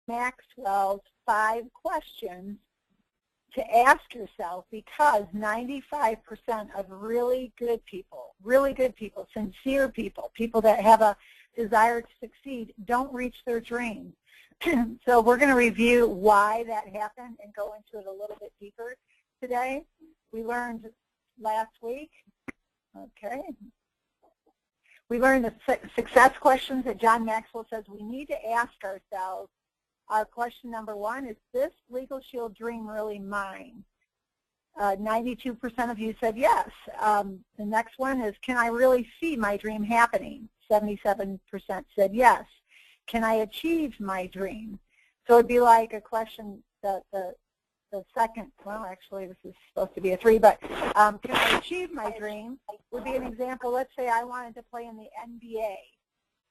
Maxwell's 5 questions to ask yourself, because 95% of really good people, sincere people, people that have a desire to succeed, don't reach their dreams. So we're going to review why that happened and go into it a little bit deeper today. We learned last week, we learned the success questions that John Maxwell says we need to ask ourselves. Our question number 1 is this Legal Shield dream really mine? 92% of you said yes. The next one is, can I really see my dream happening? 77% said yes. Can I achieve my dream? So it'd be like a question that the second, well, actually this is supposed to be a 3, but can I achieve my dream would be an example. Let's say I wanted to play in the NBA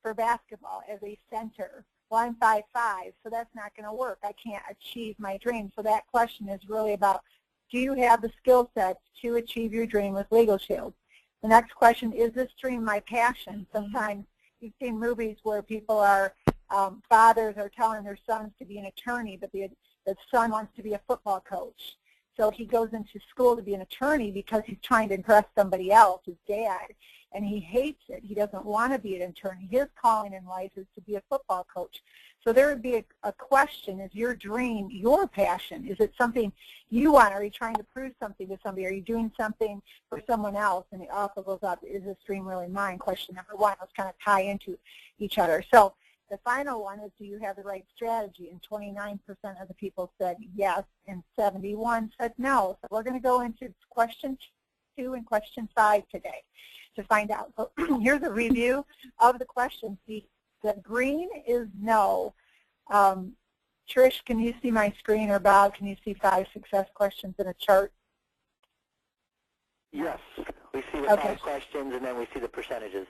for basketball as a center. Well, I'm 5'5", so that's not going to work. I can't achieve my dream. So that question is really about, do you have the skill sets to achieve your dream with Legal Shield? The next question, is this dream my passion? Sometimes you've seen movies where people are, fathers are telling their sons to be an attorney, but the son wants to be a football coach. So he goes into school to be an attorney because he's trying to impress somebody else, his dad, and he hates it. He doesn't want to be an attorney. His calling in life is to be a football coach. So there would be a question, is your dream your passion? Is it something you want? Are you trying to prove something to somebody? Are you doing something for someone else? And it also goes up, is this dream really mine? Question number 1. Let's kind of tie into each other. So the final one is, do you have the right strategy? And 29% of the people said yes, and 71 said no. So we're going to go into question 2 and question 5 today to find out. So here's a review of the questions. The green is no. Trish, can you see my screen, or Bob, can you see 5 success questions in a chart? Yes, we see the 5 questions, and then we see the percentages.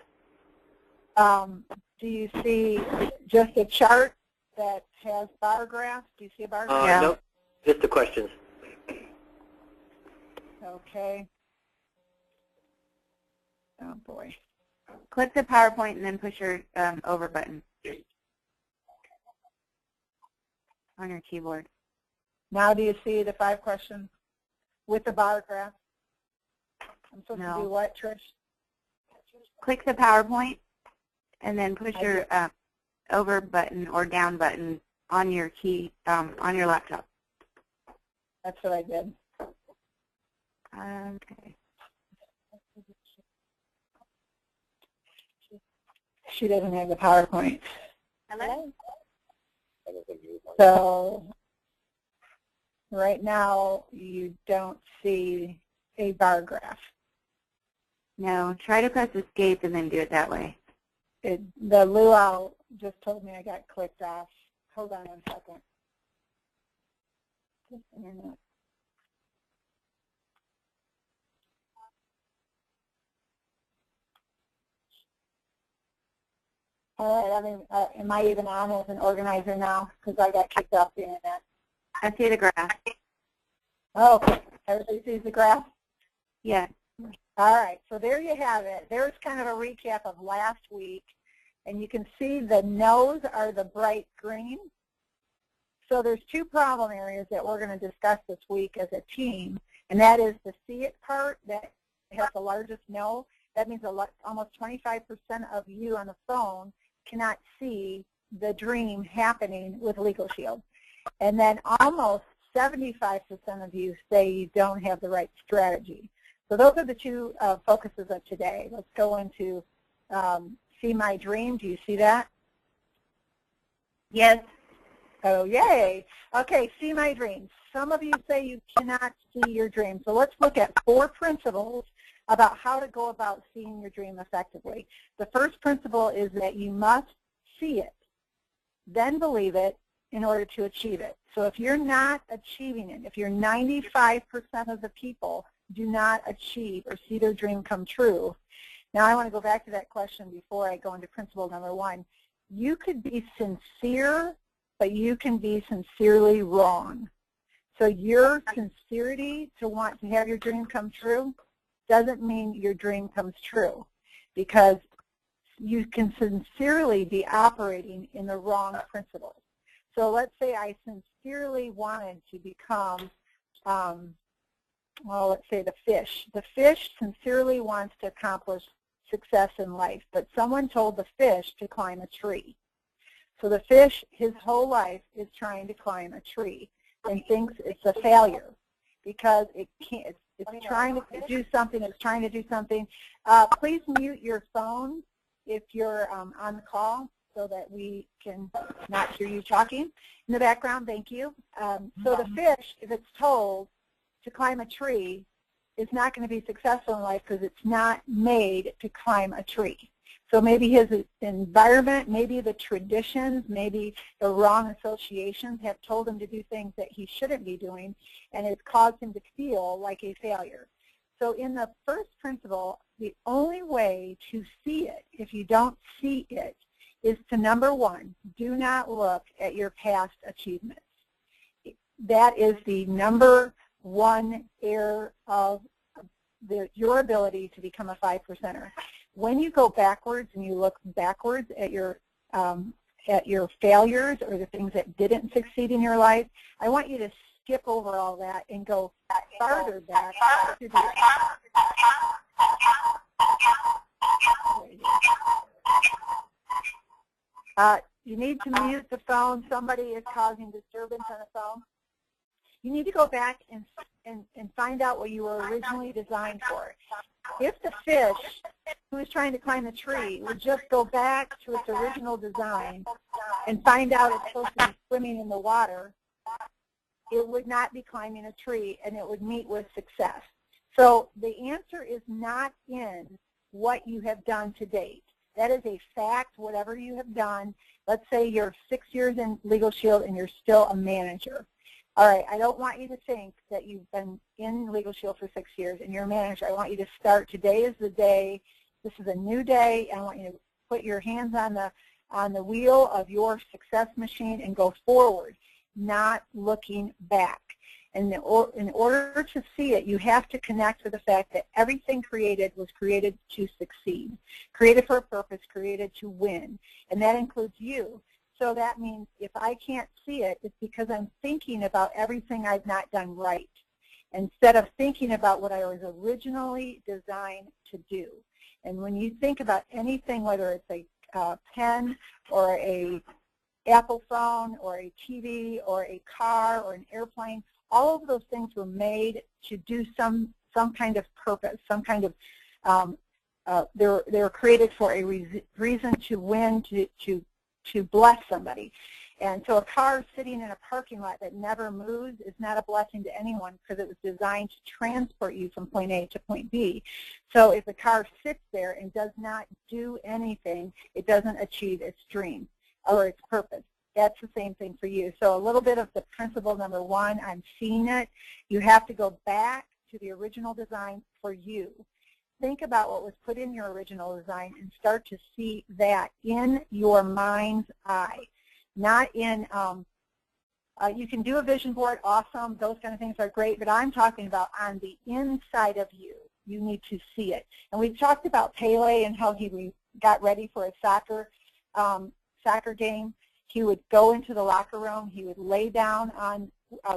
Do you see just a chart that has bar graphs? Do you see a bar graph? Nope, just the questions. Okay. Oh, boy. Click the PowerPoint and then push your over button on your keyboard. Now do you see the 5 questions with the bar graph? I'm supposed to do what, Trish? Click the PowerPoint and then push your over button or down button on your key on your laptop. That's what I did. Okay. She doesn't have the PowerPoint. Hello? So right now you don't see a bar graph. No, try to press escape and then do it that way. The luau just told me I got clicked off. Hold on 1 second. Just internet. All right, I mean, am I even on as an organizer now? Because I got kicked off the internet. I see the graph. Oh, okay. Everybody sees the graph? Yes. All right, so there you have it. There's kind of a recap of last week. And you can see the no's are the bright green. So there's 2 problem areas that we're going to discuss this week as a team. And that is the see it part that has the largest no. That means almost 25% of you on the phone cannot see the dream happening with Legal Shield. And then almost 75% of you say you don't have the right strategy. So those are the 2 focuses of today. Let's go into see my dream. Do you see that? Yes. Oh, yay. Okay, see my dream. Some of you say you cannot see your dream. So let's look at 4 principles about how to go about seeing your dream effectively. The first principle is that you must see it, then believe it in order to achieve it. So if you're not achieving it, if you're 95% of the people do not achieve or see their dream come true. Now I want to go back to that question before I go into principle number 1. You could be sincere, but you can be sincerely wrong. So your sincerity to want to have your dream come true doesn't mean your dream comes true, because you can sincerely be operating in the wrong principles. So let's say I sincerely wanted to become, well, let's say the fish. The fish sincerely wants to accomplish success in life, but someone told the fish to climb a tree. So the fish, his whole life, is trying to climb a tree and thinks it's a failure because it can't. It's trying to do something. It's trying to do something. Please mute your phone if you're on the call so that we can not hear you talking in the background. Thank you. So the fish, if it's told to climb a tree, is not going to be successful in life because it's not made to climb a tree. So maybe his environment, maybe the traditions, maybe the wrong associations have told him to do things that he shouldn't be doing, and it's caused him to feel like a failure. So in the first principle, the only way to see it, if you don't see it, is to, number one, do not look at your past achievements. That is the number one error of your ability to become a 5%er. When you go backwards and you look backwards at your failures or the things that didn't succeed in your life, I want you to skip over all that and go farther back to the you need to mute the phone. Somebody is causing disturbance on the phone. You need to go back and find out what you were originally designed for. If the fish who is trying to climb the tree would just go back to its original design and find out it's supposed to be swimming in the water, it would not be climbing a tree and it would meet with success. So the answer is not in what you have done to date. That is a fact, whatever you have done. Let's say you're 6 years in Legal Shield and you're still a manager. All right, I don't want you to think that you've been in Legal Shield for 6 years and you're a manager. I want you to start, today is the day, this is a new day, and I want you to put your hands on the wheel of your success machine and go forward, not looking back. And in order to see it, you have to connect with the fact that everything created was created to succeed, created for a purpose, created to win, and that includes you. So that means if I can't see it, it's because I'm thinking about everything I've not done right, instead of thinking about what I was originally designed to do. And when you think about anything, whether it's a pen or a Apple phone or a TV or a car or an airplane, all of those things were made to do some kind of purpose, some kind of, they were created for a reason to win, to bless somebody. And so a car sitting in a parking lot that never moves is not a blessing to anyone because it was designed to transport you from point A to point B. So if the car sits there and does not do anything, it doesn't achieve its dream or its purpose. That's the same thing for you. So a little bit of the principle number one, I'm seeing it. You have to go back to the original design for you. Think about what was put in your original design and start to see that in your mind's eye. Not in, you can do a vision board, awesome, those kind of things are great, but I'm talking about on the inside of you. You need to see it. And we talked about Pele and how he got ready for a soccer game. He would go into the locker room, he would lay down on,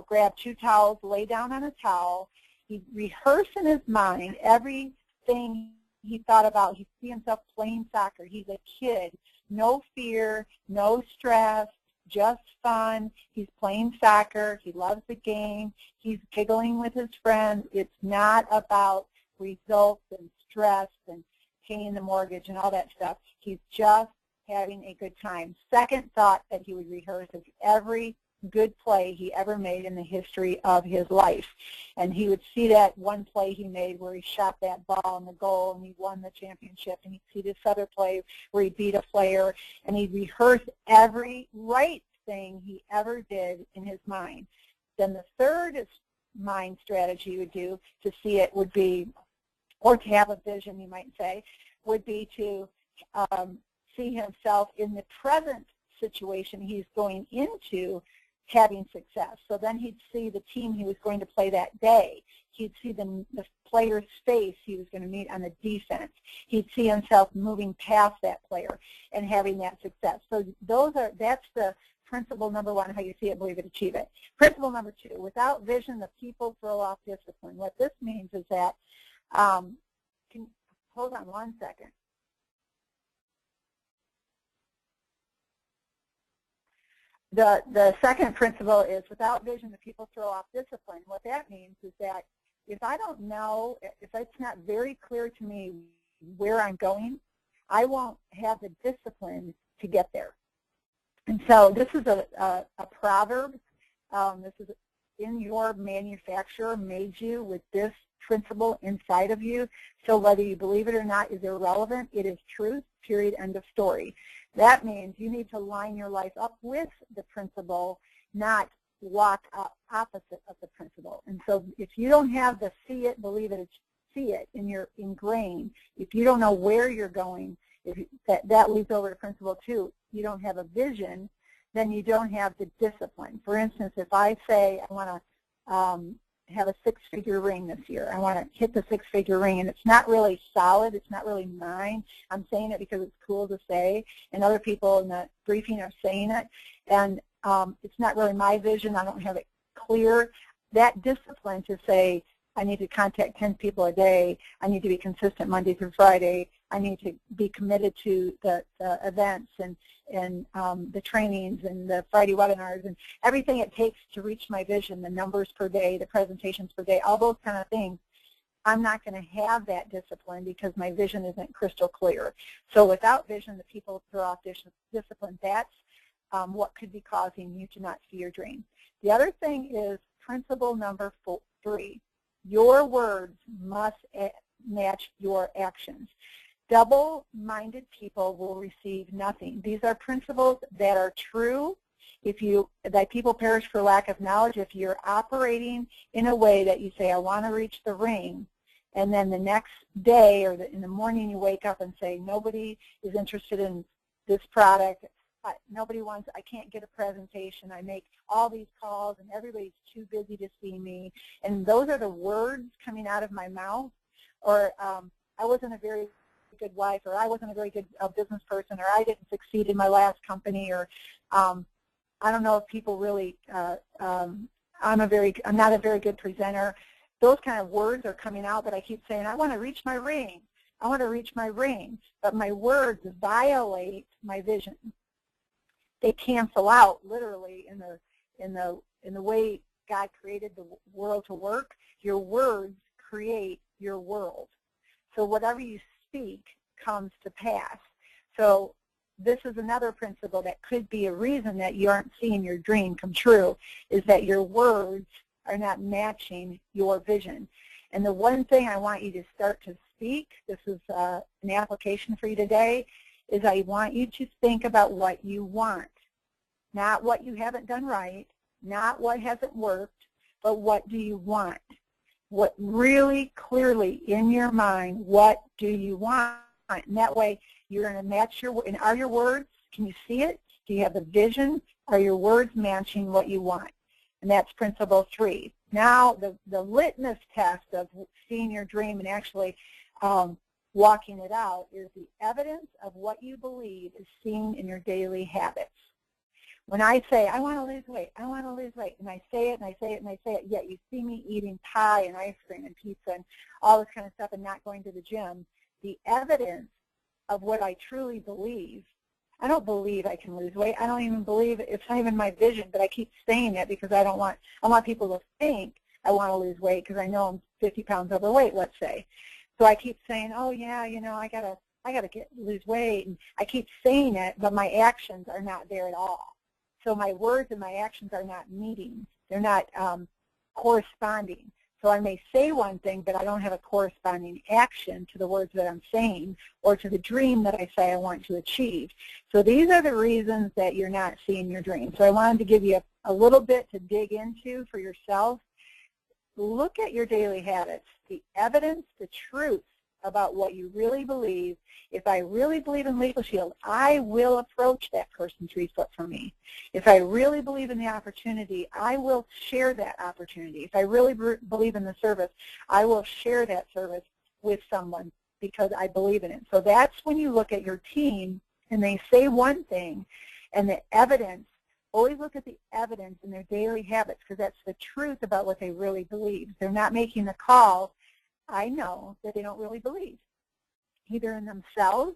grab 2 towels, lay down on a towel. He'd rehearse in his mind everything he thought about. He'd see himself playing soccer. He's a kid. No fear, no stress, just fun. He's playing soccer. He loves the game. He's giggling with his friends. It's not about results and stress and paying the mortgage and all that stuff. He's just having a good time. Second thought that he would rehearse is every good play he ever made in the history of his life. And he would see that one play he made where he shot that ball in the goal and he won the championship, and he'd see this other play where he beat a player, and he'd rehearse every right thing he ever did in his mind. Then the third mind strategy you would do to see it would be, or to have a vision you might say, would be to see himself in the present situation he's going into having success. So then he'd see the team he was going to play that day. He'd see the player's face he was going to meet on the defense. He'd see himself moving past that player and having that success. So that's the principle number 1, how you see it, believe it, achieve it. Principle number 2, without vision, the people throw off discipline. What this means is that, hold on one second. The second principle is without vision, the people throw off discipline. What that means is that if I don't know, if it's not very clear to me where I'm going, I won't have the discipline to get there. And so this is a proverb. This is in your manufacturer made you with this principle inside of you. So whether you believe it or not is irrelevant. It is truth, period, end of story. That means you need to line your life up with the principle, not walk opposite of the principle. And so if you don't have the see it, believe it, see it in your ingrained, if you don't know where you're going, that leads over to principle 2. You don't have a vision, then you don't have the discipline. For instance, if I say I want to have a 6-figure ring this year, I want to hit the 6-figure ring, and it's not really solid, it's not really mine. I'm saying it because it's cool to say, and other people in the briefing are saying it, and it's not really my vision. I don't have it clear. That discipline to say, I need to contact 10 people a day, I need to be consistent Monday through Friday, I need to be committed to the events and the trainings and the Friday webinars and everything it takes to reach my vision, the numbers per day, the presentations per day, all those kind of things. I'm not going to have that discipline because my vision isn't crystal clear. So without vision, the people throw off discipline. That's what could be causing you to not see your dream. The other thing is principle number 3. Your words must match your actions. Double-minded people will receive nothing. These are principles that are true. That people perish for lack of knowledge. If you're operating in a way that you say, I want to reach the ring, and then the next day or in the morning you wake up and say, nobody is interested in this product, nobody wants, I can't get a presentation, I make all these calls and everybody's too busy to see me, and those are the words coming out of my mouth, or I wasn't a very good wife, or I wasn't a very good business person, or I didn't succeed in my last company, or I don't know if people really, I'm not a very good presenter. Those kind of words are coming out, but I keep saying, I want to reach my ring. I want to reach my ring, but my words violate my vision. They cancel out literally in the way God created the world to work. Your words create your world. So whatever you speak comes to pass. So this is another principle that could be a reason that you aren't seeing your dream come true, is that your words are not matching your vision. And the one thing I want you to start to speak, this is an application for you today, is I want you to think about what you want. Not what you haven't done right, not what hasn't worked, but what do you want? What really clearly in your mind, what do you want? And that way you're going to match and are your words, can you see it? Do you have the vision? Are your words matching what you want? And that's principle 3. Now the litmus test of seeing your dream and actually walking it out is the evidence of what you believe is seen in your daily habits. When I say, I want to lose weight, I want to lose weight, and I say it and I say it and I say it, yet you see me eating pie and ice cream and pizza and all this kind of stuff and not going to the gym, the evidence of what I truly believe, I don't believe I can lose weight. I don't even believe it's not even my vision, but I keep saying it because I want people to think I want to lose weight because I know I'm 50 pounds overweight, let's say. So I keep saying, oh yeah, you know, I gotta lose weight, and I keep saying it, but my actions are not there at all. So my words and my actions are not meeting. They're not corresponding. So I may say one thing, but I don't have a corresponding action to the words that I'm saying or to the dream that I say I want to achieve. So these are the reasons that you're not seeing your dream. So I wanted to give you a little bit to dig into for yourself. Look at your daily habits, the evidence, the truth about what you really believe. If I really believe in Legal Shield, I will approach that person 3 foot from me. If I really believe in the opportunity, I will share that opportunity. If I really believe in the service, I will share that service with someone because I believe in it. So that's when you look at your team and they say one thing and the evidence Always look at the evidence in their daily habits, because that's the truth about what they really believe. They're not making the call. I know that they don't really believe, either in themselves,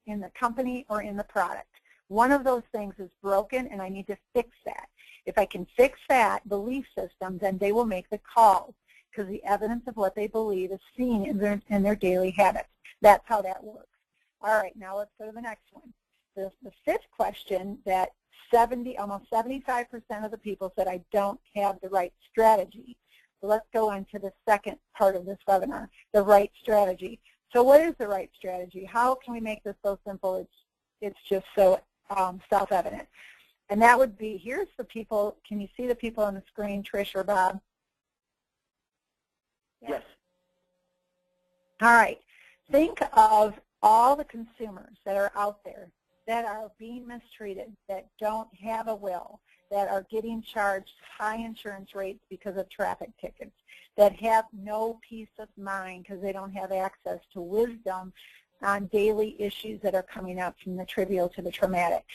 in the company, or in the product. One of those things is broken, and I need to fix that. If I can fix that belief system, then they will make the call, because the evidence of what they believe is seen in their daily habits. That's how that works. All right, now let's go to the next one. The fifth question that almost 75% of the people said, I don't have the right strategy. So let's go on to the second part of this webinar, the right strategy. So what is the right strategy? How can we make this so simple? It's just so self-evident. And that would be, here's the people. Can you see the people on the screen, Trish or Bob? Yes. All right. Think of all the consumers that are out there that are being mistreated, that don't have a will, that are getting charged high insurance rates because of traffic tickets, that have no peace of mind because they don't have access to wisdom on daily issues that are coming up, from the trivial to the traumatic.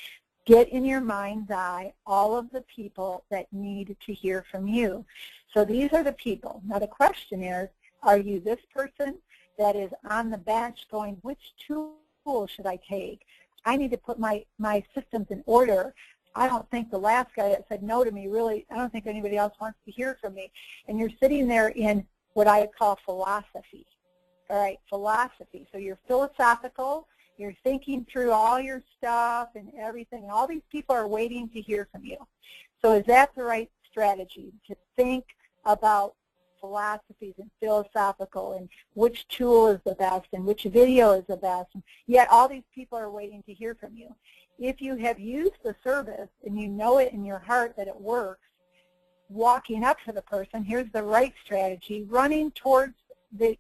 Get in your mind's eye all of the people that need to hear from you. So these are the people. Now the question is, are you this person that is on the bench going, which tool should I take? I need to put my systems in order. I don't think the last guy that said no to me really, I don't think anybody else wants to hear from me. And you're sitting there in what I call philosophy. All right, philosophy. So you're philosophical. You're thinking through all your stuff and everything. All these people are waiting to hear from you. So is that the right strategy, to think about philosophies and philosophical and which tool is the best and which video is the best, and yet all these people are waiting to hear from you? If you have used the service and you know it in your heart that it works, walking up to the person, here's the right strategy, running towards the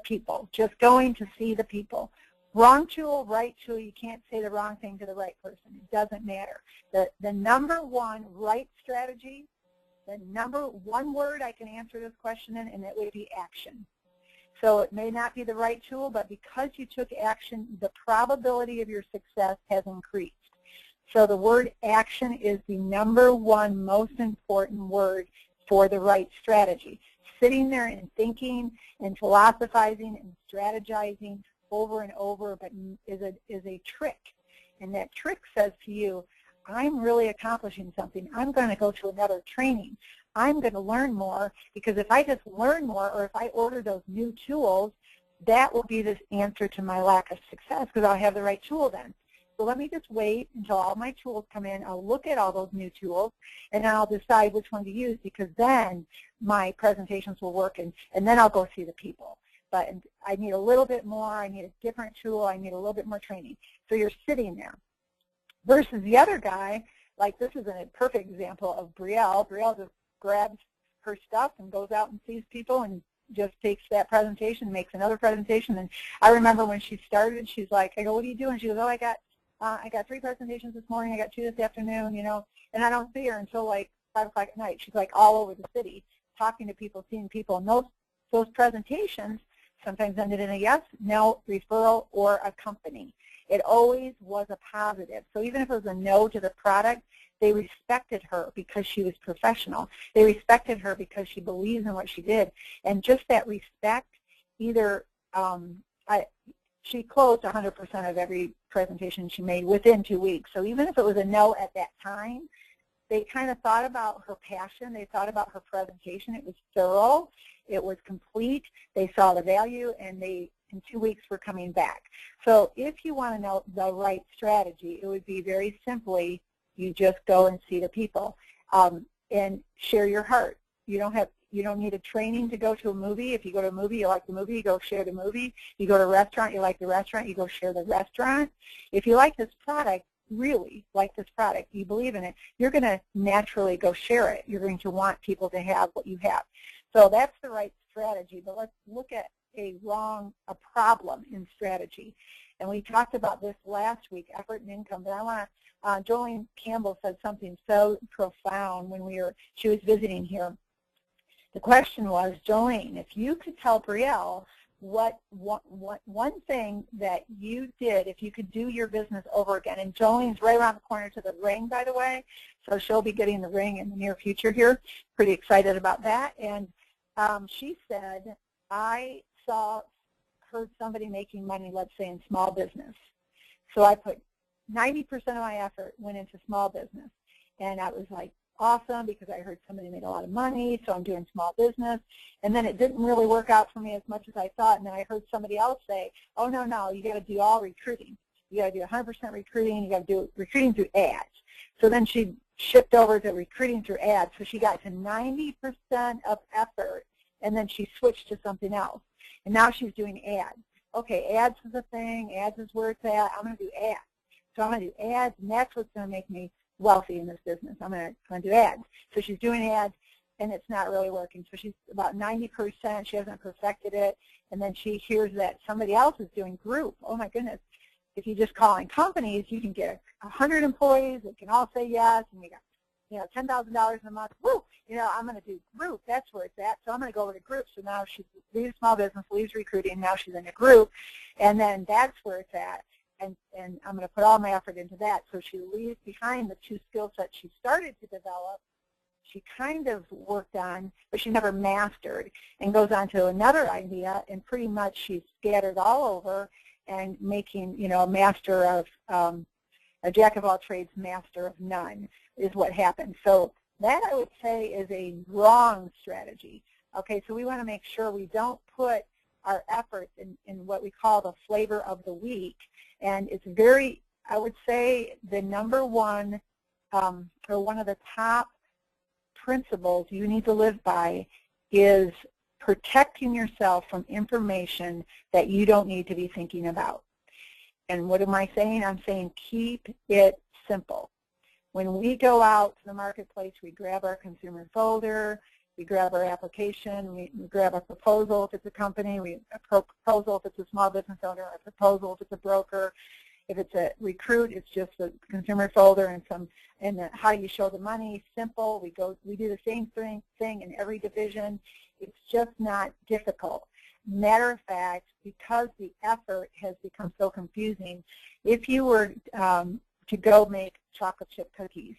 people, just going to see the people. Wrong tool, right tool, you can't say the wrong thing to the right person. It doesn't matter. The number one right strategy, the number one word I can answer this question in, and it would be action. So it may not be the right tool, but because you took action, the probability of your success has increased. So the word action is the number one most important word for the right strategy. Sitting there and thinking and philosophizing and strategizing over and over, but is a trick. And that trick says to you, I'm really accomplishing something. I'm going to go to another training. I'm going to learn more, because if I just learn more, or if I order those new tools, that will be the answer to my lack of success, because I'll have the right tool then. So let me just wait until all my tools come in. I'll look at all those new tools, and I'll decide which one to use, because then my presentations will work, and then I'll go see the people. But I need a little bit more. I need a different tool. I need a little bit more training. So you're sitting there. Versus the other guy, like this is a perfect example of Brielle. Brielle just grabs her stuff and goes out and sees people and just takes that presentation, makes another presentation. And I remember when she started, she's like, I go, what are you doing? She goes, oh, I got 3 presentations this morning. I got 2 this afternoon, you know. And I don't see her until like 5 o'clock at night. She's like all over the city, talking to people, seeing people. And those presentations sometimes ended in a yes, no, referral, or a company. It always was a positive. So even if it was a no to the product, they respected her because she was professional. They respected her because she believes in what she did. And just that respect, either she closed 100% of every presentation she made within 2 weeks. So even if it was a no at that time, they kind of thought about her passion. They thought about her presentation. It was thorough. It was complete. They saw the value, and they, in 2 weeks, were coming back. So if you want to know the right strategy, it would be very simply, you just go and see the people and share your heart. You don't need a training to go to a movie. If you go to a movie, you like the movie, you go share the movie. You go to a restaurant, you like the restaurant, you go share the restaurant. If you like this product, really like this product, you believe in it, you're going to naturally go share it. You're going to want people to have what you have. So that's the right strategy. But let's look at a problem in strategy. And we talked about this last week, effort and income. But I want to, Jolene Campbell said something so profound when she was visiting here. The question was, Jolene, if you could tell Brielle one thing that you did, if you could do your business over again, and Jolene's right around the corner to the ring, by the way, so she'll be getting the ring in the near future here. Pretty excited about that. And she said, I heard somebody making money, let's say, in small business. So I put 90% of my effort went into small business. And I was like, awesome, because I heard somebody made a lot of money, so I'm doing small business. And then it didn't really work out for me as much as I thought, and then I heard somebody else say, oh, no, you got to do all recruiting. You got to do 100% recruiting. You got to do recruiting through ads. So then she shipped over to recruiting through ads, so she got to 90% of effort, and then she switched to something else. And now she's doing ads. Okay, ads is a thing. Ads is where it's at. I'm going to do ads. So I'm going to do ads, and that's what's going to make me wealthy in this business. I'm going to do ads. So she's doing ads, and it's not really working. So she's about 90%. She hasn't perfected it. And then she hears that somebody else is doing group. Oh, my goodness. If you just call in companies, you can get 100 employees that can all say yes, and you got $10,000 a month. Woo! I'm going to do group. That's where it's at. So I'm going to go over to group. So now she leaves small business, leaves recruiting. Now she's in a group, and then that's where it's at. And I'm going to put all my effort into that. So she leaves behind the two skill sets she started to develop. She kind of worked on, but she never mastered, and goes on to another idea, and pretty much she's scattered all over and making, a master of, a jack of all trades, master of none is what happens. So that, I would say, is a wrong strategy. Okay, so we want to make sure we don't put our efforts in what we call the flavor of the week. And it's very, I would say, the number one or one of the top principles you need to live by is protecting yourself from information that you don't need to be thinking about. And what am I saying? I'm saying keep it simple. When we go out to the marketplace, we grab our consumer folder, we grab our application, we grab a proposal if it's a company, a proposal if it's a small business owner, a proposal if it's a broker. If it's a recruit, it's just a consumer folder and how you show the money. Simple. We do the same thing in every division. It's just not difficult. Matter of fact, because the effort has become so confusing, if you were to go make chocolate chip cookies,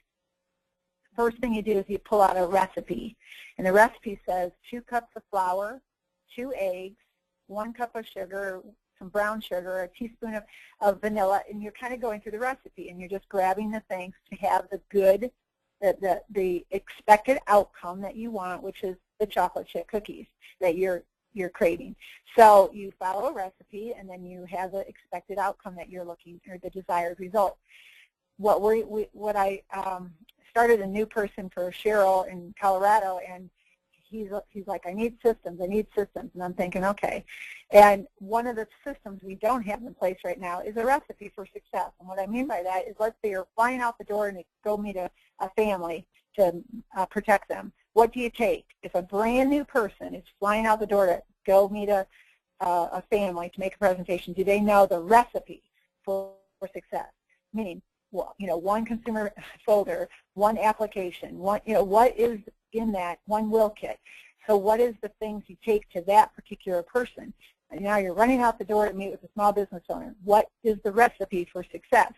first thing you do is you pull out a recipe, and the recipe says 2 cups of flour, 2 eggs, 1 cup of sugar, some brown sugar, a teaspoon of vanilla, and you're kind of going through the recipe, and you're just grabbing the things to have the expected outcome that you want, which is the chocolate chip cookies that you're creating. So you follow a recipe, and then you have the expected outcome that you're looking, or the desired result. What I started a new person for Cheryl in Colorado, and he's like, I need systems, and I'm thinking, okay. And one of the systems we don't have in place right now is a recipe for success. And what I mean by that is, let's say you're flying out the door and you go meet a family to protect them. What do you take? If a brand new person is flying out the door to go meet a family to make a presentation, do they know the recipe for success? Meaning, well, 1 consumer folder, 1 application, what is in that 1 will kit. So what is the things you take to that particular person? And now you're running out the door to meet with a small business owner. What is the recipe for success?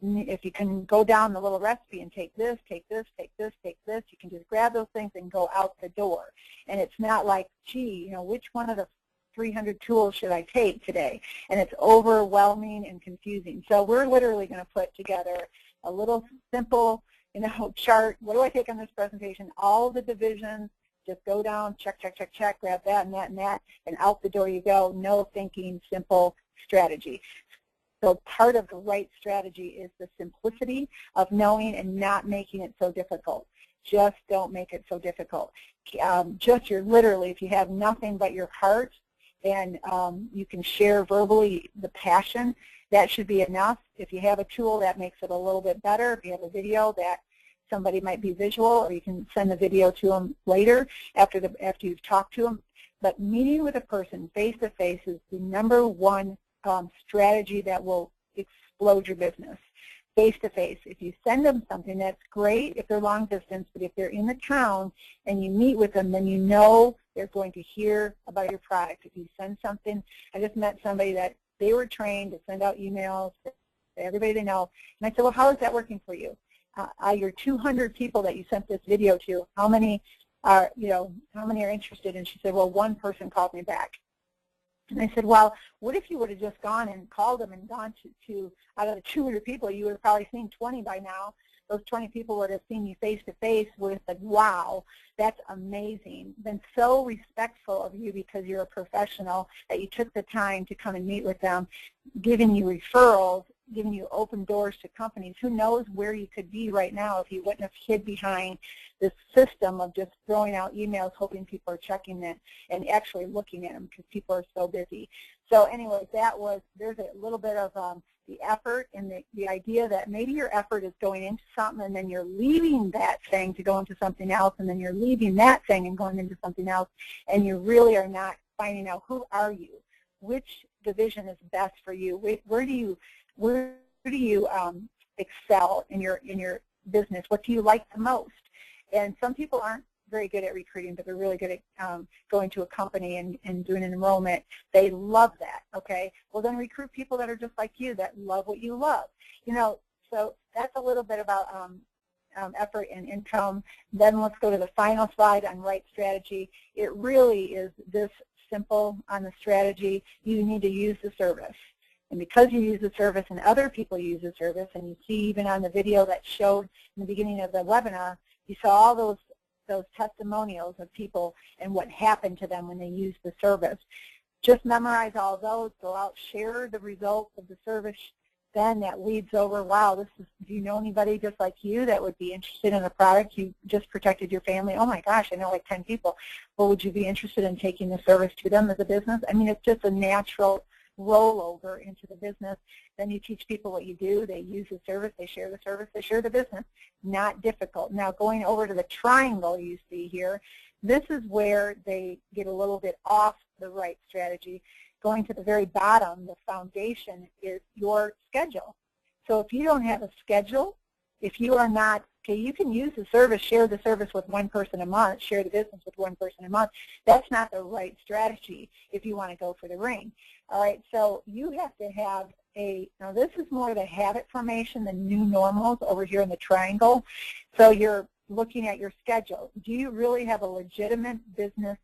If you can go down the little recipe and take this, take this, take this, take this, you can just grab those things and go out the door. And it's not like, gee, which one of the 300 tools should I take today? And it's overwhelming and confusing. So we're literally going to put together a little simple, chart. What do I take on this presentation? All the divisions, just go down, check, check, check, check, grab that and that and that, and out the door you go. No thinking, simple strategy. So part of the right strategy is the simplicity of knowing and not making it so difficult. Just don't make it so difficult. Literally, if you have nothing but your heart, and you can share verbally the passion, that should be enough. If you have a tool, that makes it a little bit better. If you have a video, that somebody might be visual, or you can send the video to them later after you've talked to them. But meeting with a person face-to-face is the number one strategy that will explode your business. Face-to-face. If you send them something, that's great if they're long distance, but if they're in the town and you meet with them, then they're going to hear about your product. If you send something, I just met somebody that they were trained to send out emails to everybody they know, and I said, well, how is that working for you? Your 200 people that you sent this video to, how many are, how many are interested? And she said, well, one person called me back. And I said, well, what if you would have just gone and called them and gone to out of the 200 people, you would have probably seen 20 by now. Those 20 people would have seen you face to face, would have said, wow, that's amazing. Been so respectful of you because you're a professional that you took the time to come and meet with them, giving you referrals, giving you open doors to companies. Who knows where you could be right now if you wouldn't have hid behind this system of just throwing out emails, hoping people are checking it and actually looking at them because people are so busy. So anyway, there's a little bit of the effort and the idea that maybe your effort is going into something and then you're leaving that thing to go into something else, and then you're leaving that thing and going into something else, and you really are not finding out who are you, which division is best for you, where do you excel in your business, what do you like the most? And some people aren't very good at recruiting, but they're really good at going to a company and doing an enrollment. They love that, okay? Well, then recruit people that are just like you, that love what you love. So that's a little bit about effort and income. Then let's go to the final slide on right strategy. It really is this simple on the strategy. You need to use the service. And because you use the service and other people use the service, and you see even on the video that showed in the beginning of the webinar, you saw all those testimonials of people and what happened to them when they used the service. Just memorize all those, go out, share the results of the service. Then that leads over, wow, do you know anybody just like you that would be interested in a product? You just protected your family. Oh my gosh, I know like 10 people. Well, would you be interested in taking the service to them as a business? I mean, it's just a natural rollover into the business. Then you teach people what you do. They use the service, they share the business. Not difficult. Now going over to the triangle you see here, this is where they get a little bit off the right strategy. Going to the very bottom, the foundation is your schedule. So if you don't have a schedule, if you are not, okay, you can use the service, share the service with one person a month, share the business with one person a month. That's not the right strategy if you want to go for the ring. All right, so you have to have now this is more the habit formation, the new normals over here in the triangle. So you're looking at your schedule. Do you really have a legitimate business,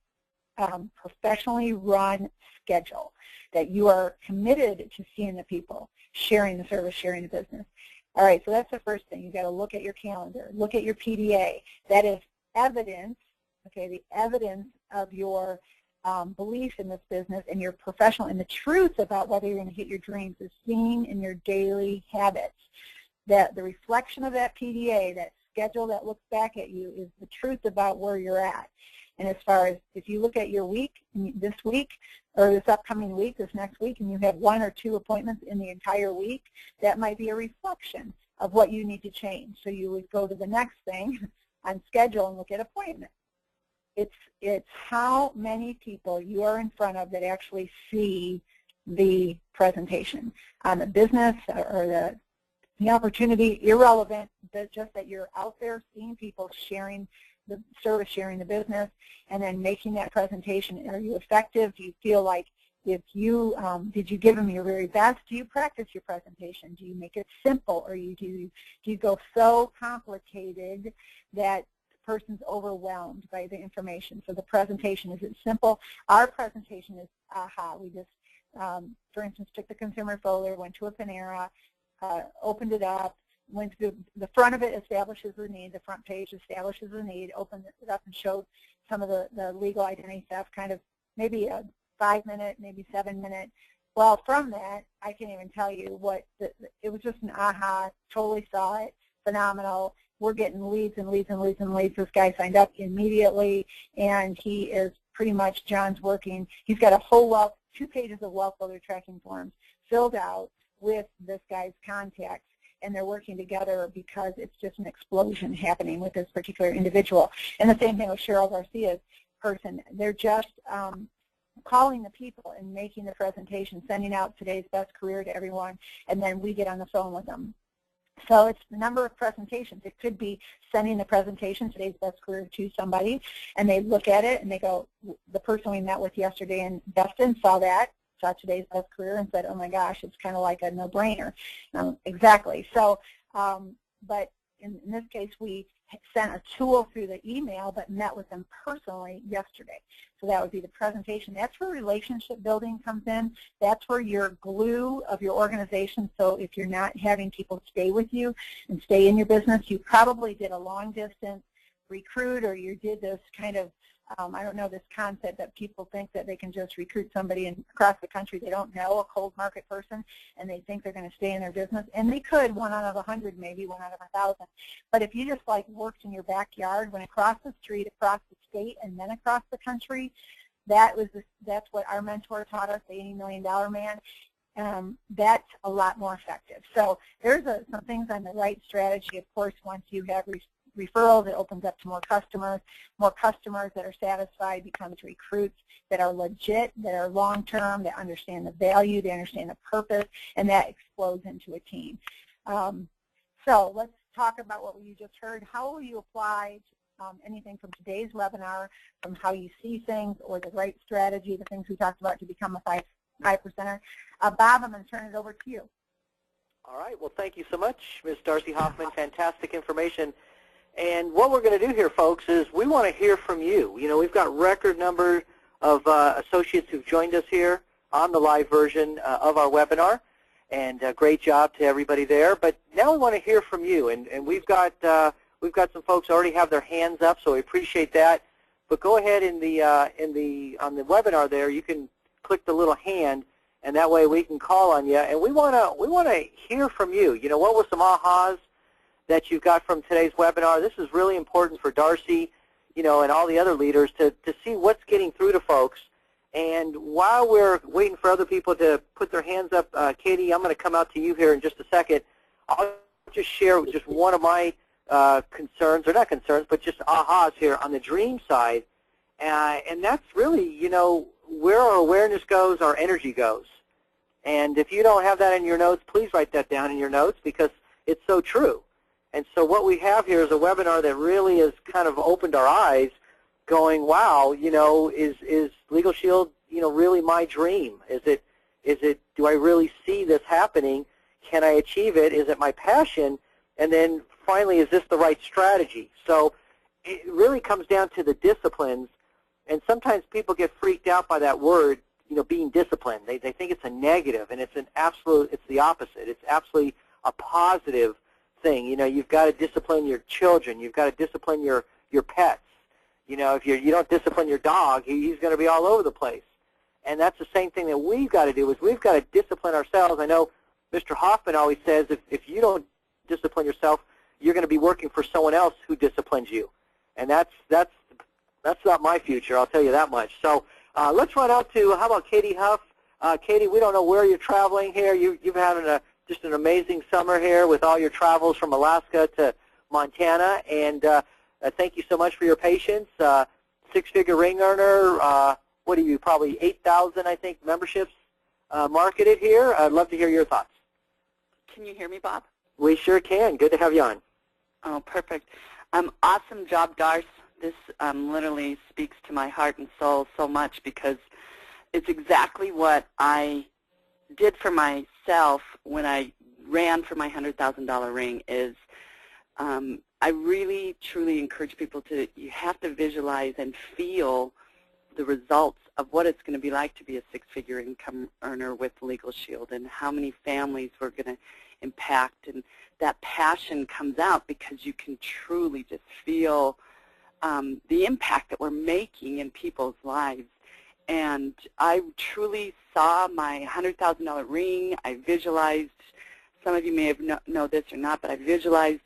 professionally run schedule that you are committed to seeing the people, sharing the service, sharing the business? All right, so that's the first thing. You've got to look at your calendar, look at your PDA. That is evidence, okay, the evidence of your belief in this business and your professional, and the truth about whether you're going to hit your dreams is seen in your daily habits. That the reflection of that PDA, that schedule that looks back at you, is the truth about where you're at. And as far as if you look at your week, this week, or this upcoming week, this next week, and you have 1 or 2 appointments in the entire week, that might be a reflection of what you need to change. So you would go to the next thing on schedule and look at appointment. It's how many people you are in front of that actually see the presentation. On the business or the opportunity, irrelevant, but just that you're out there seeing people sharing the service, sharing the business, and then making that presentation. Are you effective? Do you feel like if you, did you give them your very best? Do you practice your presentation? Do you make it simple, or do you go so complicated that the person's overwhelmed by the information? So the presentation, is it simple? Our presentation is aha. We just, for instance, took the consumer folder, went to a Panera, opened it up, went to the front of it, establishes the need, the front page establishes the need, opened it up and showed some of the legal identity stuff, kind of maybe a 5-minute, maybe 7-minute. Well, from that, I can't even tell you what, it was just an aha, totally saw it, phenomenal. We're getting leads and leads and leads and leads. This guy signed up immediately, and he is pretty much, John's working. He's got a whole 2 pages of wealth builder tracking forms filled out with this guy's contacts, and they're working together because it's just an explosion happening with this particular individual. And the same thing with Cheryl Garcia's person. They're just calling the people and making the presentation, sending out today's best career to everyone, and then we get on the phone with them. So it's the number of presentations. It could be sending the presentation, Today's Best Career, to somebody, and they look at it and they go, the person we met with yesterday in Destin saw Today's Best Career and said, oh my gosh, it's kind of like a no-brainer. Exactly. So, but in this case, we sent a tool through the email but met with them personally yesterday. So that would be the presentation. That's where relationship building comes in. That's where your glue of your organization. So if you're not having people stay with you and stay in your business, you probably did a long distance recruit, or you did this kind of, I don't know, this concept that people think that they can just recruit somebody across the country they don't know, a cold market person, and they think they're going to stay in their business. And they could, 1 out of 100, maybe 1 out of 1,000. But if you just like worked in your backyard, went across the street, across the state, and then across the country, that's what our mentor taught us, the $80 million man. That's a lot more effective. So there's some things on the right strategy. Of course, once you have referrals, it opens up to more customers that are satisfied becomes recruits that are legit, that are long-term, that understand the value, they understand the purpose, and that explodes into a team. So let's talk about what you just heard. How will you apply anything from today's webinar, from how you see things or the right strategy, the things we talked about to become a 5%er? Bob, I'm going to turn it over to you. All right. Well, thank you so much, Ms. Darcy Hoffman. Fantastic information. And what we're going to do here, folks, is we want to hear from you. You know, we've got record number of associates who've joined us here on the live version of our webinar, and great job to everybody there. But now we want to hear from you, and we've got some folks already have their hands up, so we appreciate that. But go ahead on the webinar there, you can click the little hand, and that way we can call on you. And we want to hear from you. You know, what were some ahas that you got from today's webinar? This is really important for Darcy, you know, and all the other leaders to see what's getting through to folks. And while we're waiting for other people to put their hands up, Katie, I'm going to come out to you here in just a second. I'll just share just one of my concerns, or not concerns, but just ahas here on the dream side. And that's really, you know, where our awareness goes, our energy goes. And if you don't have that in your notes, please write that down in your notes, because it's so true. And so what we have here is a webinar that really has kind of opened our eyes, going, wow, you know, is Legal Shield, you know, really my dream? Is it, do I really see this happening? Can I achieve it? Is it my passion? And then finally, is this the right strategy? So it really comes down to the disciplines, and sometimes people get freaked out by that word, you know, being disciplined. They think it's a negative, and it's the opposite. It's absolutely a positive thing. You know, you've got to discipline your children. You've got to discipline your pets. You know, if you don't discipline your dog, he's going to be all over the place. And that's the same thing that we've got to do, is we've got to discipline ourselves. I know Mr. Hoffman always says if you don't discipline yourself, you're going to be working for someone else who disciplines you. And that's not my future, I'll tell you that much. So let's run out to, how about Katie Huff? Katie, we don't know where you're traveling here. You've had just an amazing summer here with all your travels from Alaska to Montana, and thank you so much for your patience. Six-figure ring earner, what are you, probably 8,000, I think, memberships marketed here. I'd love to hear your thoughts. Can you hear me, Bob? We sure can. Good to have you on. Oh, perfect. Awesome job, Darce. This literally speaks to my heart and soul so much, because it's exactly what I did for myself when I ran for my $100,000 ring. Is I really, truly encourage people to, you have to visualize and feel the results of what it's going to be like to be a six-figure income earner with Legal Shield, and how many families we're going to impact. And that passion comes out because you can truly just feel the impact that we're making in people's lives. And I truly saw my $100,000 ring. I visualized, some of you may have know this or not, but I visualized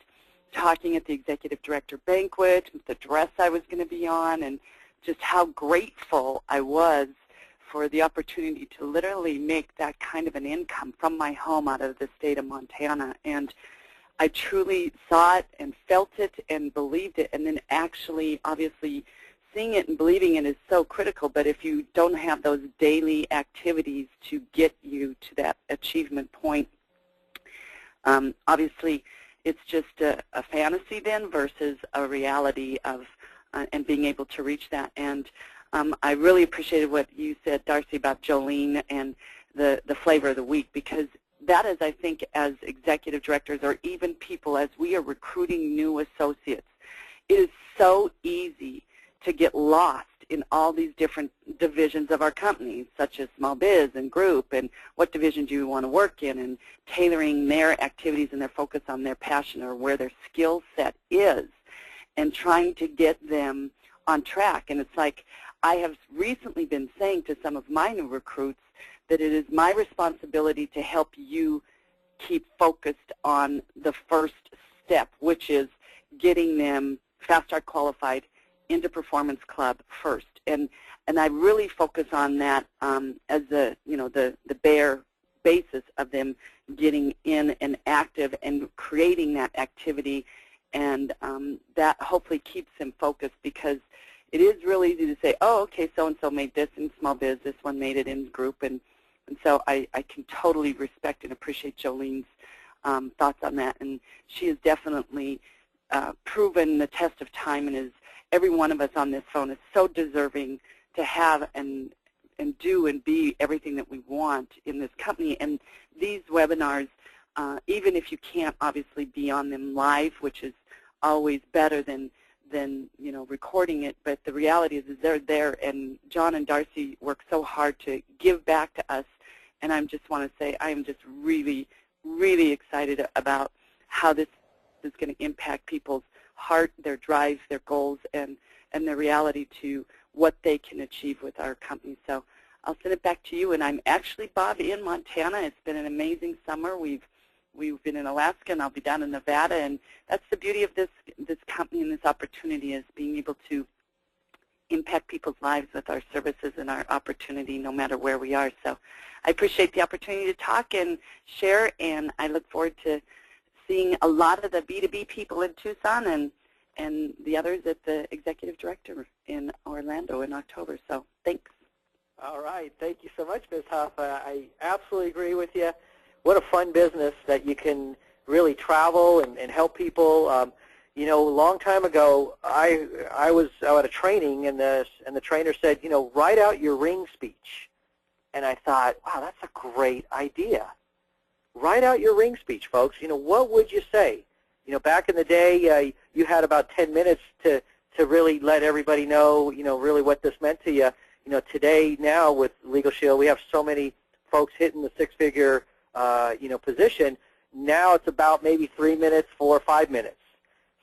talking at the executive director banquet, the dress I was going to be on, and just how grateful I was for the opportunity to literally make that kind of an income from my home out of the state of Montana. And I truly saw it and felt it and believed it. And then actually, obviously, seeing it and believing it is so critical. But if you don't have those daily activities to get you to that achievement point, obviously, it's just a fantasy then versus a reality of and being able to reach that. And I really appreciated what you said, Darcy, about Jolene and the flavor of the week, because that is, I think, as executive directors or even people as we are recruiting new associates, it is so easy to get lost in all these different divisions of our company, such as small biz and group, and what division do you want to work in, and tailoring their activities and their focus on their passion or where their skill set is, and trying to get them on track. And it's like I have recently been saying to some of my new recruits that it is my responsibility to help you keep focused on the first step, which is getting them Fast Start qualified into Performance Club first. And I really focus on that as the bare basis of them getting in and active and creating that activity, and that hopefully keeps them focused, because it is really easy to say, oh, okay, so-and-so made this in small biz, this one made it in group, and so I can totally respect and appreciate Jolene's thoughts on that, and she has definitely proven the test of time, and is every one of us on this phone is so deserving to have and do and be everything that we want in this company. And these webinars, even if you can't obviously be on them live, which is always better than recording it, but the reality is they're there, and John and Darcy work so hard to give back to us, and I just want to say I am just really, really excited about how this is going to impact people's heart, their drive, their goals, and their reality to what they can achieve with our company. So I'll send it back to you. And I'm actually, Bob, in Montana. It's been an amazing summer. We've been in Alaska, and I'll be down in Nevada. And that's the beauty of this company and this opportunity, is being able to impact people's lives with our services and our opportunity no matter where we are. So I appreciate the opportunity to talk and share, and I look forward to seeing a lot of the B2B people in Tucson and the others at the Executive Director in Orlando in October. So thanks. All right. Thank you so much, Ms. Huff. I absolutely agree with you. What a fun business that you can really travel and help people. A long time ago, I was at a training, and the trainer said, write out your ring speech. And I thought, wow, that's a great idea. Write out your ring speech, folks. What would you say? Back in the day, you had about 10 minutes to really let everybody know, really what this meant to you. Today, now with Legal Shield, we have so many folks hitting the six-figure, position. Now it's about maybe 3 minutes, 4 or 5 minutes.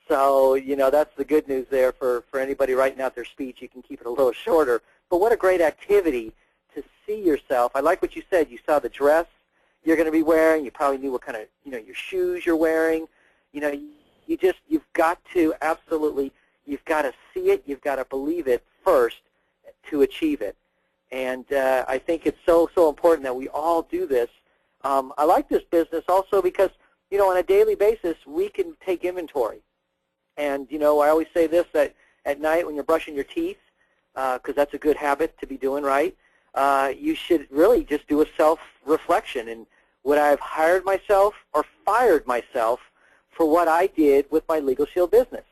So, that's the good news there for anybody writing out their speech. You can keep it a little shorter. But what a great activity to see yourself. I like what you said. You saw the dress you're going to be wearing. You probably knew what kind of, your shoes you're wearing. You've got to absolutely, you've got to see it. You've got to believe it first to achieve it. And I think it's so important that we all do this. I like this business also because, on a daily basis, we can take inventory. And, I always say this, that at night when you're brushing your teeth, because that's a good habit to be doing, right, you should really just do a self-reflection. And would I have hired myself or fired myself for what I did with my Legal Shield business?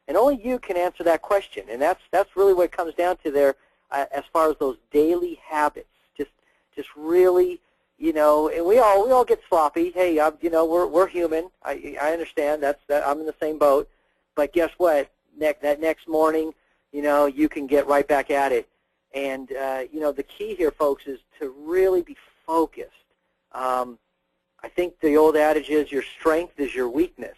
And only you can answer that question. And that's really what it comes down to there as far as those daily habits. Just really, and we all get sloppy. Hey, we're human. I understand. I'm in the same boat. But guess what? That next morning, you can get right back at it. And, the key here, folks, is to really be focused. I think the old adage is your strength is your weakness.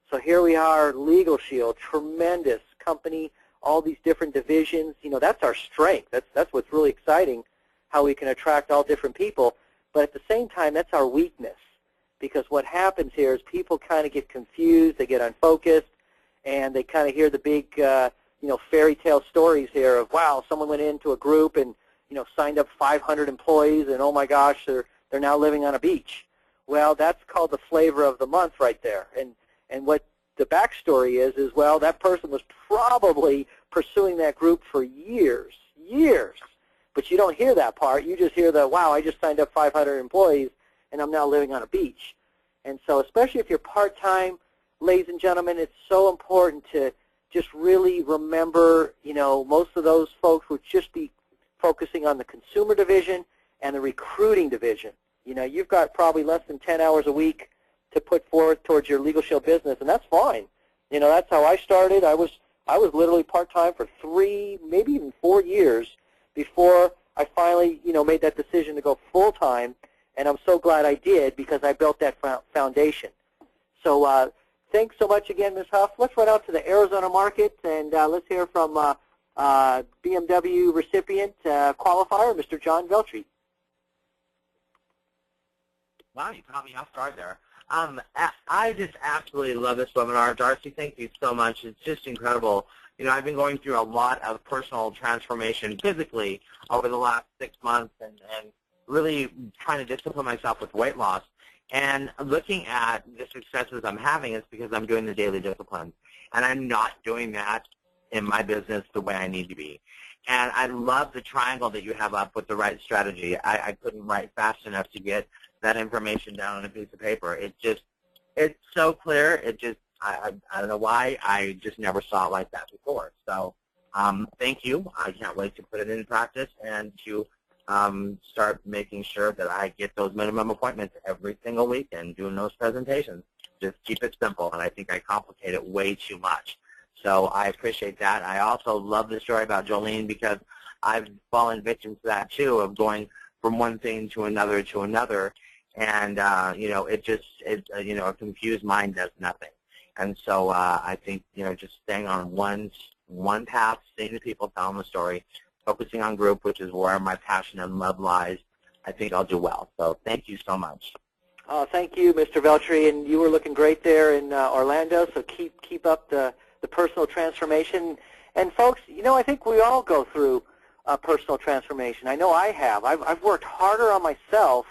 So here we are, Legal Shield, tremendous company, all these different divisions. That's our strength. That's what's really exciting, how we can attract all different people. But at the same time, that's our weakness, because what happens here is people kind of get confused, they get unfocused, and they kind of hear the big, fairy tale stories here of, wow, someone went into a group and, signed up 500 employees, and oh my gosh, they're now living on a beach. Well, that's called the flavor of the month right there. And what the backstory is, well, that person was probably pursuing that group for years. But you don't hear that part. You just hear the, wow, I just signed up 500 employees, and I'm now living on a beach. And so especially if you're part-time ladies and gentlemen, it's so important to just really remember, most of those folks would just be focusing on the consumer division and the recruiting division. You've got probably less than 10 hours a week to put forth towards your Legal Shield business, and that's fine. That's how I started. I was literally part-time for 3, maybe even 4 years before I finally, made that decision to go full-time, and I'm so glad I did because I built that foundation. So thanks so much again, Ms. Huff. Let's run out to the Arizona market, and let's hear from BMW recipient qualifier, Mr. John Veltri. Wow, you caught me off guard there. I just absolutely love this webinar. Darcy, thank you so much. It's just incredible. I've been going through a lot of personal transformation physically over the last 6 months and really trying to discipline myself with weight loss. And looking at the successes I'm having is because I'm doing the daily discipline. And I'm not doing that in my business the way I need to be. And I love the triangle that you have up with the right strategy. I couldn't write fast enough to get that information down on a piece of paper. It's so clear. I don't know why. I just never saw it like that before. So thank you. I can't wait to put it into practice and to start making sure that I get those minimum appointments every single week and doing those presentations. Just keep it simple, and I think I complicate it way too much. So I appreciate that. I also love the story about Jolene because I've fallen victim to that too, of going from one thing to another, and a confused mind does nothing. And so I think just staying on one path, seeing the people, telling the story, focusing on group, which is where my passion and love lies, I think I'll do well. So thank you so much. Thank you, Mr. Veltri, and you were looking great there in Orlando. So keep up the personal transformation. And folks, I think we all go through personal transformation. I know I have. I've worked harder on myself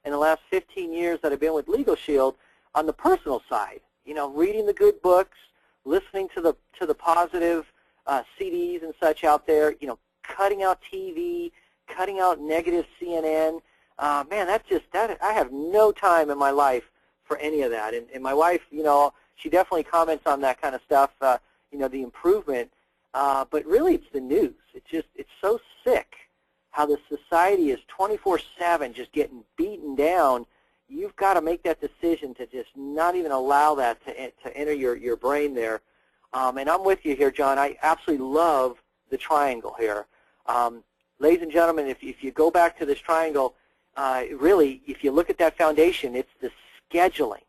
in the last 15 years that I've been with Legal Shield on the personal side. Reading the good books, listening to the positive CDs and such out there. Cutting out TV, cutting out negative CNN. Man, I have no time in my life for any of that. And my wife, she definitely comments on that kind of stuff. The improvement. But really, it's the news. It's so sick how the society is 24/7 just getting beaten down. You've got to make that decision to just not even allow that to enter your brain there. And I'm with you here, John. I absolutely love the triangle here. Ladies and gentlemen, if you go back to this triangle, really, if you look at that foundation, it's the scheduling.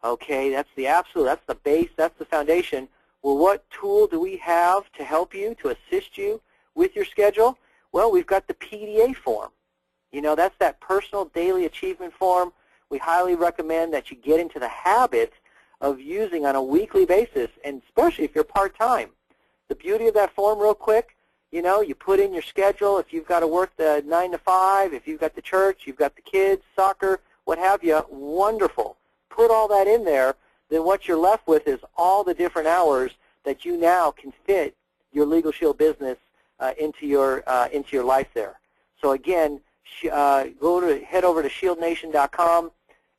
Okay, that's the base, that's the foundation. Well, what tool do we have to help you, to assist you with your schedule? Well, we've got the PDA form. That's that personal daily achievement form. We highly recommend that you get into the habit of using on a weekly basis, and especially if you're part-time. The beauty of that form, real quick, you put in your schedule. If you've got to work the 9 to 5, if you've got the church, you've got the kids, soccer, what have you, wonderful. Put all that in there. Then what you're left with is all the different hours that you now can fit your Legal Shield business into your life there. So again, head over to ShieldNation.com,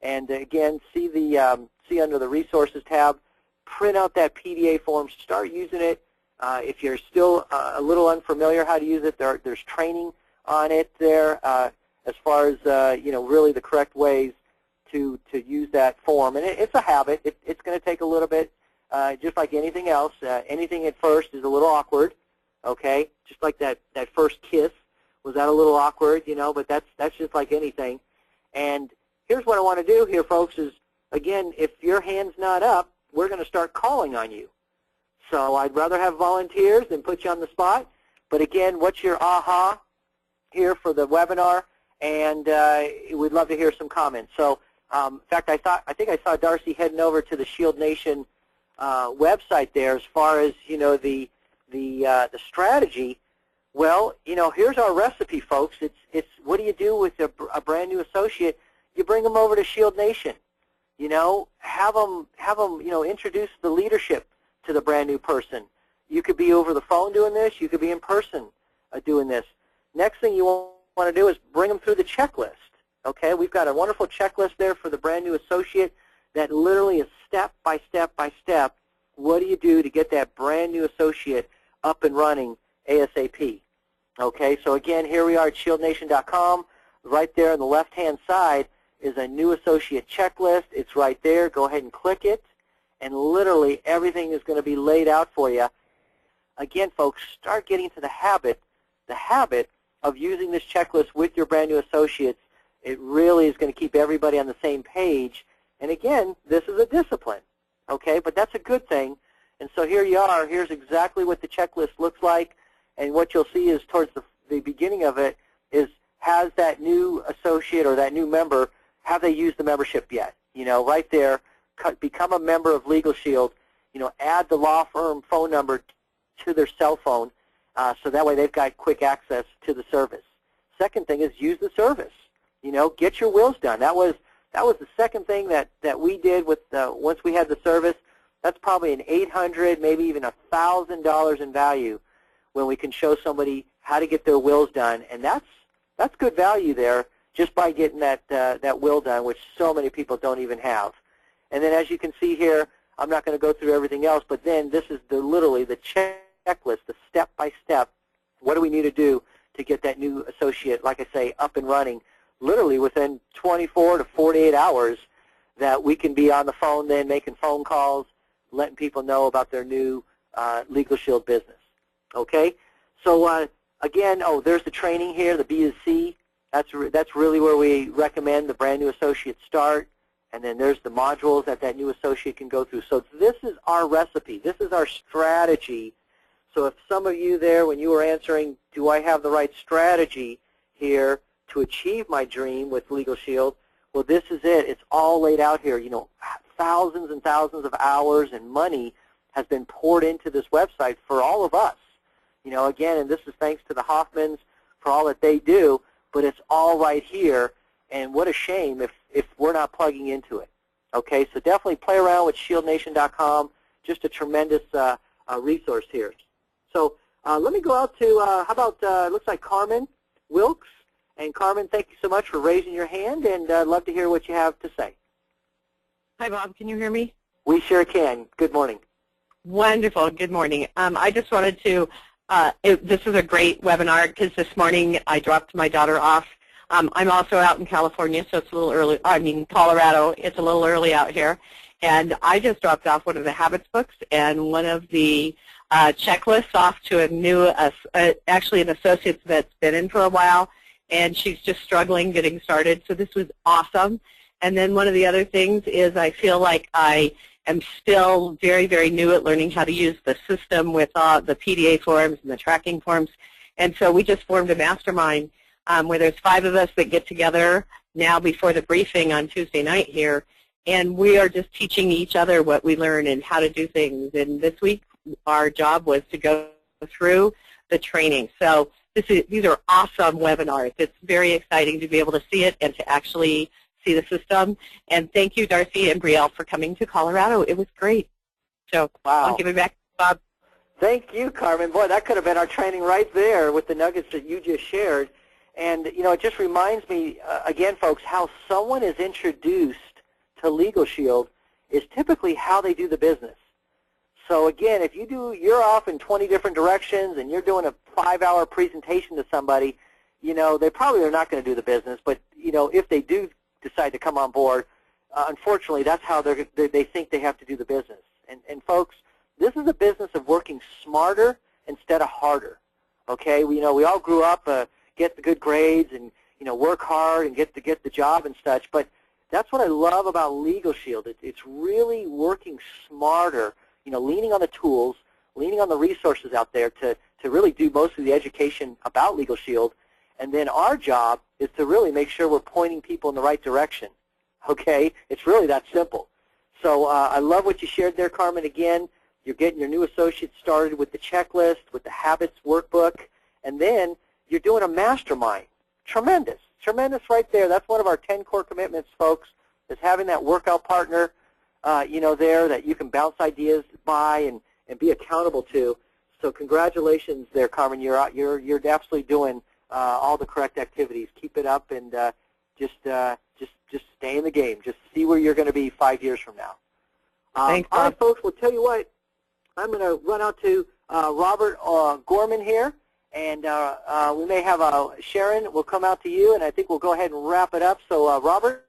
and again, see under the Resources tab, print out that PDA form, start using it. If you're still a little unfamiliar how to use it, there's training on it there as far as really the correct ways to use that form. And it's a habit. It's going to take a little bit, just like anything else. Anything at first is a little awkward, okay? Just like that first kiss. Was that a little awkward, but that's just like anything. And here's what I want to do here, folks, is, again, if your hand's not up, we're going to start calling on you. So I'd rather have volunteers than put you on the spot. But again, what's your aha here for the webinar? And we'd love to hear some comments. So in fact, I think I saw Darcy heading over to the Shield Nation website there as far as the strategy. Well, here's our recipe, folks. It's what do you do with a brand new associate? You bring them over to Shield Nation. Have them introduce the leadership to the brand new person. You could be over the phone doing this. You could be in person doing this. Next thing you want to do is bring them through the checklist. Okay, we've got a wonderful checklist there for the brand new associate that literally is step by step by step, what do you do to get that brand new associate up and running ASAP? Okay, so again, here we are at ShieldNation.com. Right there on the left-hand side is a new associate checklist. It's right there. Go ahead and click it, and literally everything is going to be laid out for you. Again, folks, start getting to the habit of using this checklist with your brand new associates. It really is going to keep everybody on the same page. And again, this is a discipline, okay? But that's a good thing. And so here you are. Here's exactly what the checklist looks like. And what you'll see is towards the beginning of it is, has that new associate or that new member, have they used the membership yet? You know, right there, become a member of Legal Shield. You know, add the law firm phone number to their cell phone, so that way they've got quick access to the service. Second thing is use the service. You know, get your wills done. That was the second thing that we did with once we had the service. That's probably an $800, maybe even $1,000 in value when we can show somebody how to get their wills done, and that's good value there just by getting that will done, which so many people don't even have. And then as you can see here, I'm not going to go through everything else, but then this is literally the checklist, the step-by-step. What do we need to do to get that new associate, like I say, up and running, literally within 24 to 48 hours, that we can be on the phone then making phone calls, letting people know about their new Legal Shield business. Okay? So again, there's the training here, the B to C. That's really where we recommend the brand new associate start. And then there's the modules that new associate can go through. So this is our recipe. This is our strategy. So if some of you there, when you were answering, do I have the right strategy here to achieve my dream with Legal Shield? Well, this is it. It's all laid out here. You know, thousands and thousands of hours and money has been poured into this website for all of us. You know, again, and this is thanks to the Hoffmans for all that they do, but it's all right here, and what a shame if we're not plugging into it. Okay, so definitely play around with ShieldNation.com, just a tremendous resource here. So let me go out to, how about, looks like Carmen Wilkes. And Carmen, thank you so much for raising your hand, and I'd love to hear what you have to say. Hi, Bob. Can you hear me? We sure can. Good morning. Wonderful. Good morning. I just wanted to, this is a great webinar because this morning I dropped my daughter off. I'm also out in California, so it's a little early. I mean, Colorado. It's a little early out here. And I just dropped off one of the habits books and one of the checklists off to a new, actually an associate that's been in for a while, and she's just struggling getting started. So this was awesome. And then one of the other things is I feel like I am still very, very new at learning how to use the system with the PDA forms and the tracking forms. And so we just formed a mastermind where there's 5 of us that get together now before the briefing on Tuesday night here. And we are just teaching each other what we learn and how to do things. And this week our job was to go through the training. So these are awesome webinars. It's very exciting to be able to see it and to actually see the system. And thank you, Darcy and Brielle, for coming to Colorado. It was great. So wow. I'll give it back to Bob. Thank you, Carmen. Boy, that could have been our training right there with the nuggets that you just shared. And, you know, it just reminds me, again, folks, how someone is introduced to Legal Shield is typically how they do the business. So, again, if you're off in 20 different directions and you're doing a 5-hour presentation to somebody, you know, they probably are not going to do the business. But, you know, if they do decide to come on board, unfortunately, that's how they think they have to do the business. And folks, this is a business of working smarter instead of harder. Okay, we all grew up, get the good grades, and work hard and get the job and such. But that's what I love about Legal Shield. It's really working smarter. Leaning on the tools, leaning on the resources out there to really do most of the education about Legal Shield. And then our job is to really make sure we're pointing people in the right direction. Okay, it's really that simple. So I love what you shared there, Carmen. Again, you're getting your new associates started with the checklist, with the habits workbook, and then you're doing a mastermind. Tremendous. Tremendous right there. That's one of our 10 core commitments, folks, is having that workout partner, there that you can bounce ideas by and be accountable to. So congratulations there, Carmen. You're absolutely doing all the correct activities. Keep it up, and just just stay in the game. Just see where you're going to be 5 years from now. Thanks, all Bob. right, folks, we'll tell you what. I'm going to run out to Robert Gorman here, and we may have Sharon will come out to you, and I think we'll go ahead and wrap it up. So, Robert?